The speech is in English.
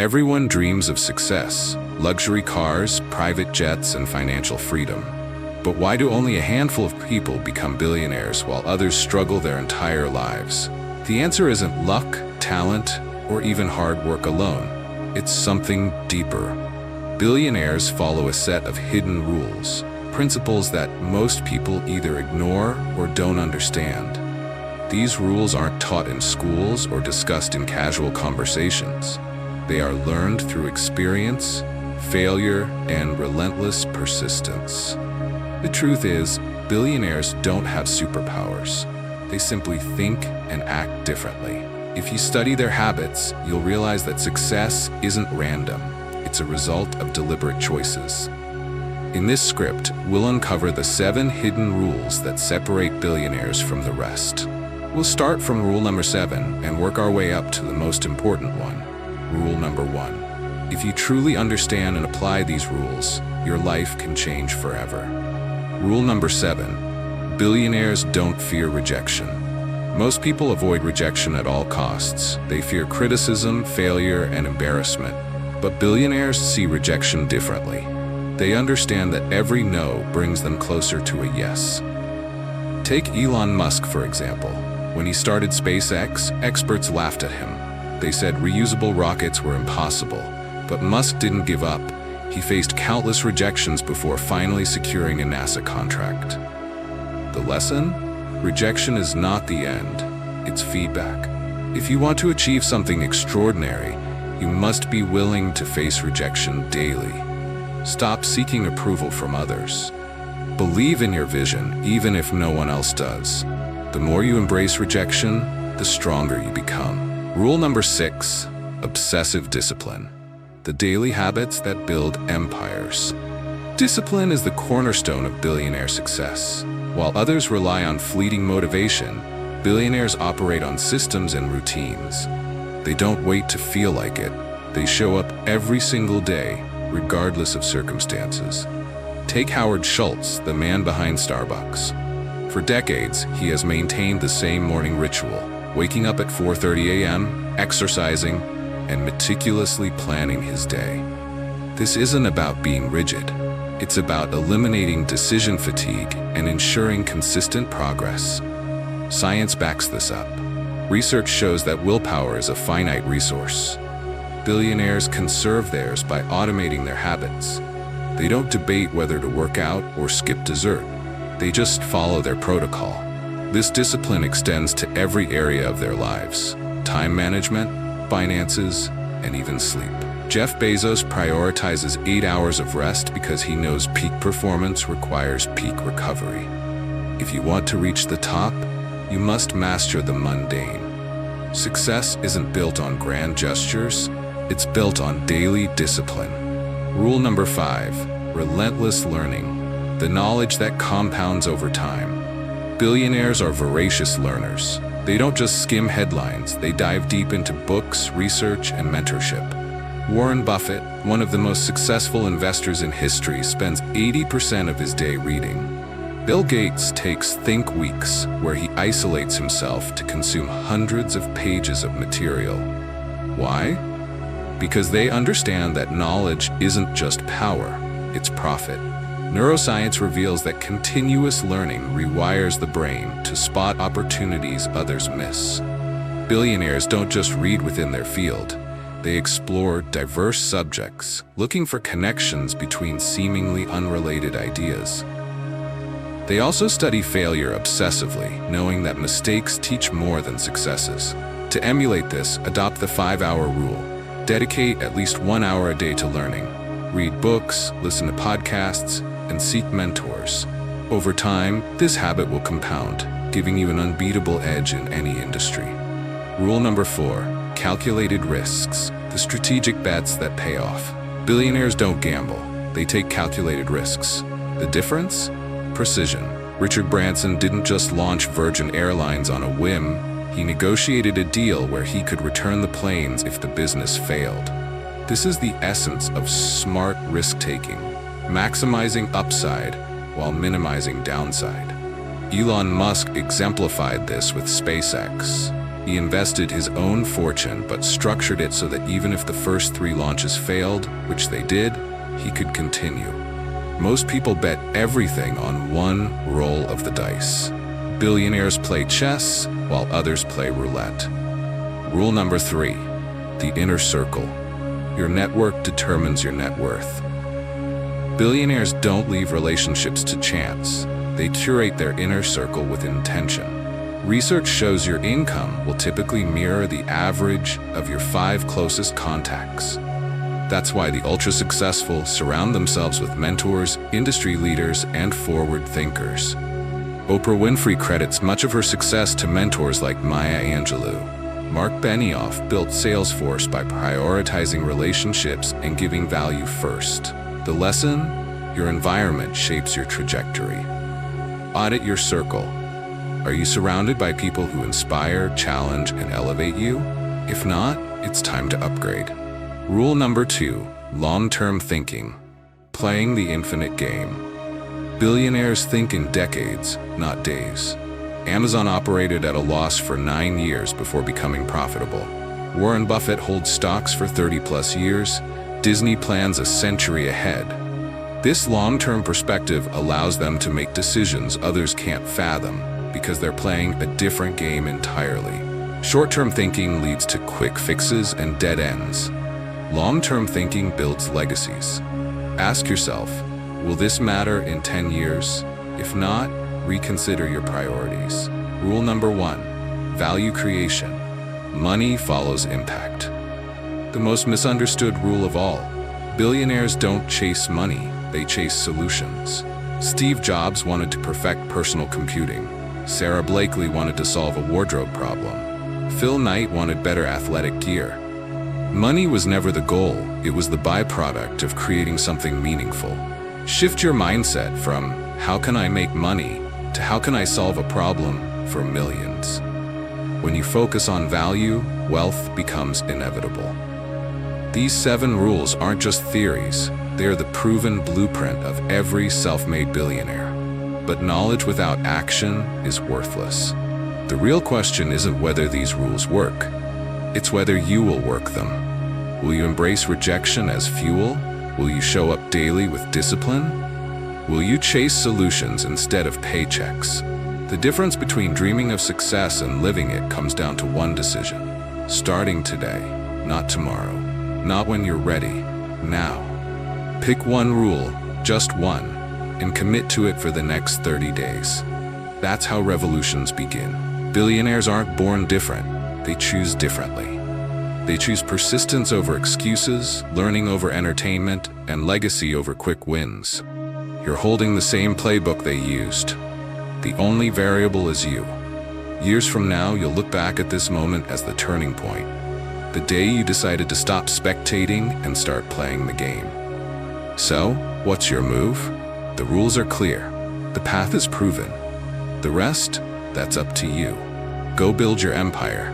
Everyone dreams of success, luxury cars, private jets, and financial freedom. But why do only a handful of people become billionaires while others struggle their entire lives? The answer isn't luck, talent, or even hard work alone. It's something deeper. Billionaires follow a set of hidden rules, principles that most people either ignore or don't understand. These rules aren't taught in schools or discussed in casual conversations. They are learned through experience, failure, and relentless persistence. The truth is, billionaires don't have superpowers. They simply think and act differently. If you study their habits, you'll realize that success isn't random. It's a result of deliberate choices. In this script, we'll uncover the 7 hidden rules that separate billionaires from the rest. We'll start from rule number 7 and work our way up to the most important one. Rule number 1. If you truly understand and apply these rules, your life can change forever. Rule number 7. Billionaires don't fear rejection. Most people avoid rejection at all costs. They fear criticism, failure, and embarrassment. But billionaires see rejection differently. They understand that every no brings them closer to a yes. Take Elon Musk, for example. When he started SpaceX, experts laughed at him. They said reusable rockets were impossible. But Musk didn't give up. He faced countless rejections before finally securing a NASA contract. The lesson? Rejection is not the end. It's feedback. If you want to achieve something extraordinary, you must be willing to face rejection daily. Stop seeking approval from others. Believe in your vision, even if no one else does. The more you embrace rejection, the stronger you become. Rule number 6, obsessive discipline. The daily habits that build empires. Discipline is the cornerstone of billionaire success. While others rely on fleeting motivation, billionaires operate on systems and routines. They don't wait to feel like it. They show up every single day, regardless of circumstances. Take Howard Schultz, the man behind Starbucks. For decades, he has maintained the same morning ritual, waking up at 4:30 a.m., exercising, and meticulously planning his day. This isn't about being rigid. It's about eliminating decision fatigue and ensuring consistent progress. Science backs this up. Research shows that willpower is a finite resource. Billionaires conserve theirs by automating their habits. They don't debate whether to work out or skip dessert. They just follow their protocol. This discipline extends to every area of their lives: time management, finances, and even sleep. Jeff Bezos prioritizes 8 hours of rest because he knows peak performance requires peak recovery. If you want to reach the top, you must master the mundane. Success isn't built on grand gestures, it's built on daily discipline. Rule number 5, relentless learning. The knowledge that compounds over time. Billionaires are voracious learners. They don't just skim headlines, they dive deep into books, research, and mentorship. Warren Buffett, one of the most successful investors in history, spends 80% of his day reading. Bill Gates takes Think Weeks, where he isolates himself to consume hundreds of pages of material. Why? Because they understand that knowledge isn't just power, it's profit. Neuroscience reveals that continuous learning rewires the brain to spot opportunities others miss. Billionaires don't just read within their field. They explore diverse subjects, looking for connections between seemingly unrelated ideas. They also study failure obsessively, knowing that mistakes teach more than successes. To emulate this, adopt the 5-hour rule. Dedicate at least 1 hour a day to learning. Read books, listen to podcasts, and seek mentors. Over time, this habit will compound, giving you an unbeatable edge in any industry. Rule number 4, calculated risks, the strategic bets that pay off. Billionaires don't gamble, they take calculated risks. The difference? Precision. Richard Branson didn't just launch Virgin Airlines on a whim, he negotiated a deal where he could return the planes if the business failed. This is the essence of smart risk-taking, maximizing upside while minimizing downside. Elon Musk exemplified this with SpaceX. He invested his own fortune but structured it so that even if the first 3 launches failed, which they did, he could continue. Most people bet everything on one roll of the dice. Billionaires play chess while others play roulette. Rule number 3, the inner circle. Your network determines your net worth. Billionaires don't leave relationships to chance. They curate their inner circle with intention. Research shows your income will typically mirror the average of your 5 closest contacts. That's why the ultra-successful surround themselves with mentors, industry leaders, and forward thinkers. Oprah Winfrey credits much of her success to mentors like Maya Angelou. Mark Benioff built Salesforce by prioritizing relationships and giving value first. The lesson? Your environment shapes your trajectory. Audit your circle. Are you surrounded by people who inspire, challenge, and elevate you? If not, it's time to upgrade. Rule number 2, long-term thinking. Playing the infinite game. Billionaires think in decades, not days. Amazon operated at a loss for 9 years before becoming profitable. Warren Buffett holds stocks for 30+ years. Disney plans a century ahead. This long-term perspective allows them to make decisions others can't fathom because they're playing a different game entirely. Short-term thinking leads to quick fixes and dead ends. Long-term thinking builds legacies. Ask yourself, will this matter in 10 years? If not, reconsider your priorities. Rule number 1, value creation. Money follows impact. The most misunderstood rule of all. Billionaires don't chase money, they chase solutions. Steve Jobs wanted to perfect personal computing. Sarah Blakely wanted to solve a wardrobe problem. Phil Knight wanted better athletic gear. Money was never the goal, it was the byproduct of creating something meaningful. Shift your mindset from, how can I make money, to how can I solve a problem for millions? When you focus on value, wealth becomes inevitable. These 7 rules aren't just theories, they are the proven blueprint of every self-made billionaire. But knowledge without action is worthless. The real question isn't whether these rules work, it's whether you will work them. Will you embrace rejection as fuel? Will you show up daily with discipline? Will you chase solutions instead of paychecks? The difference between dreaming of success and living it comes down to one decision. Starting today, not tomorrow. Not when you're ready, now. Pick one rule, just one, and commit to it for the next 30 days. That's how revolutions begin. Billionaires aren't born different, they choose differently. They choose persistence over excuses, learning over entertainment, and legacy over quick wins. You're holding the same playbook they used. The only variable is you. Years from now, you'll look back at this moment as the turning point. The day you decided to stop spectating and start playing the game. So, what's your move? The rules are clear. The path is proven. The rest, that's up to you. Go build your empire.